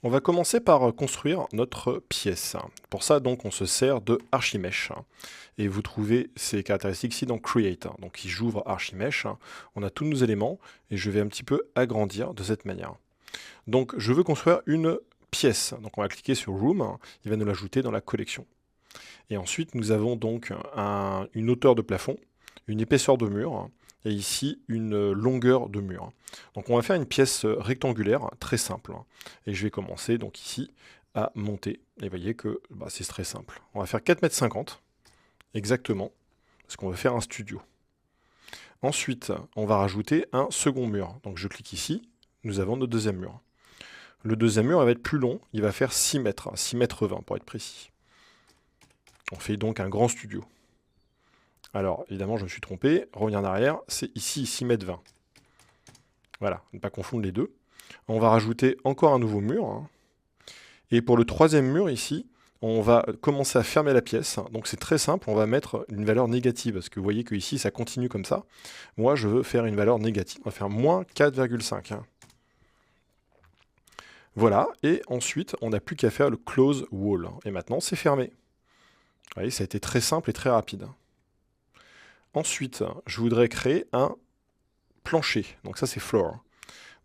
On va commencer par construire notre pièce. Pour ça, donc, on se sert de Archimesh. Et vous trouvez ces caractéristiques ici dans Create. Donc, si j'ouvre Archimesh, on a tous nos éléments et je vais un petit peu agrandir de cette manière. Donc, je veux construire une pièce. Donc, on va cliquer sur Room. Il va nous l'ajouter dans la collection. Et ensuite, nous avons donc une hauteur de plafond, une épaisseur de mur, et ici une longueur de mur. Donc on va faire une pièce rectangulaire très simple. Et je vais commencer donc ici à monter. Et vous voyez que c'est très simple. On va faire 4,50 m exactement, parce qu'on va faire un studio. Ensuite, on va rajouter un second mur. Donc je clique ici, nous avons notre deuxième mur. Le deuxième mur va être plus long, il va faire 6 mètres, 6 mètres 20 pour être précis. On fait donc un grand studio. Alors, évidemment, je me suis trompé. Revenir en arrière, c'est ici 6 mètres 20. Voilà, ne pas confondre les deux. On va rajouter encore un nouveau mur. Et pour le troisième mur ici, on va commencer à fermer la pièce. Donc c'est très simple, on va mettre une valeur négative. Parce que vous voyez que ici, ça continue comme ça. Moi, je veux faire une valeur négative. On va faire moins 4,5. Voilà, et ensuite, on n'a plus qu'à faire le close wall. Et maintenant, c'est fermé. Vous voyez, ça a été très simple et très rapide. Ensuite, je voudrais créer un plancher. Donc ça, c'est floor.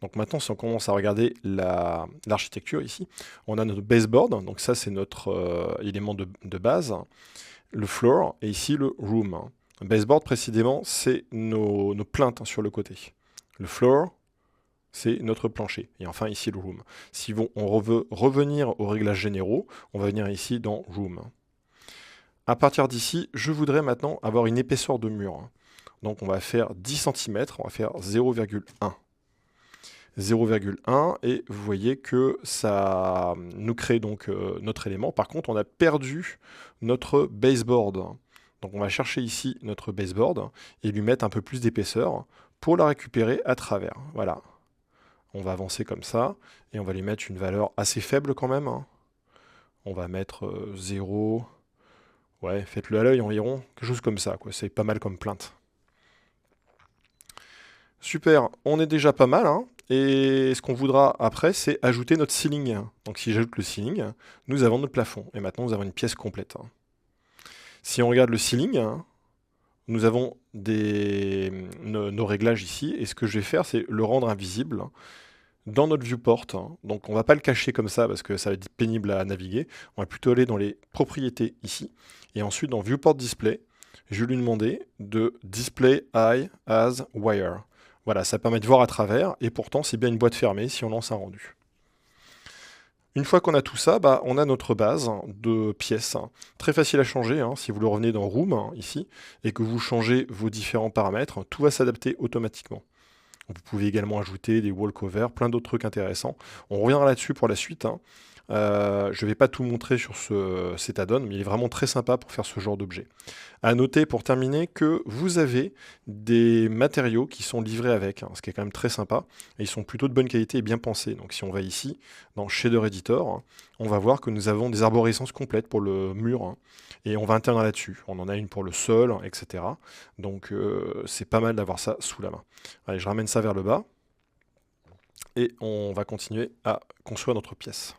Donc maintenant, si on commence à regarder l'architecture ici, on a notre baseboard. Donc ça, c'est notre élément de base. Le floor et ici le room. Baseboard, précisément, c'est nos plinthes sur le côté. Le floor, c'est notre plancher. Et enfin, ici, le room. Si on veut revenir aux réglages généraux, on va venir ici dans room. À partir d'ici, je voudrais maintenant avoir une épaisseur de mur. Donc on va faire 10 cm, on va faire 0,1. 0,1 et vous voyez que ça nous crée donc notre élément. Par contre, on a perdu notre baseboard. Donc on va chercher ici notre baseboard et lui mettre un peu plus d'épaisseur pour la récupérer à travers. Voilà. On va avancer comme ça et on va lui mettre une valeur assez faible quand même. On va mettre 0... Ouais, faites-le à l'œil environ, quelque chose comme ça, quoi. C'est pas mal comme plainte. Super, on est déjà pas mal, hein. Et ce qu'on voudra après, c'est ajouter notre ceiling. Donc si j'ajoute le ceiling, nous avons notre plafond. Et maintenant, nous avons une pièce complète. Si on regarde le ceiling, nous avons nos réglages ici. Et ce que je vais faire, c'est le rendre invisible dans notre viewport. Donc on ne va pas le cacher comme ça parce que ça va être pénible à naviguer. On va plutôt aller dans les propriétés ici. Et ensuite dans viewport display, je vais lui demander de display eye as wire. Voilà, ça permet de voir à travers et pourtant c'est bien une boîte fermée si on lance un rendu. Une fois qu'on a tout ça, on a notre base de pièces. Très facile à changer, si vous le revenez dans Room, ici, et que vous changez vos différents paramètres, tout va s'adapter automatiquement. Vous pouvez également ajouter des wall covers, plein d'autres trucs intéressants. On reviendra là-dessus pour la suite. Je ne vais pas tout montrer sur cet add-on, mais il est vraiment très sympa pour faire ce genre d'objet. À noter pour terminer que vous avez des matériaux qui sont livrés avec, ce qui est quand même très sympa. Et ils sont plutôt de bonne qualité et bien pensés. Donc si on va ici, dans Shader Editor, on va voir que nous avons des arborescences complètes pour le mur. Et on va intervenir là-dessus. On en a une pour le sol, etc. Donc c'est pas mal d'avoir ça sous la main. Allez, je ramène ça vers le bas. Et on va continuer à construire notre pièce.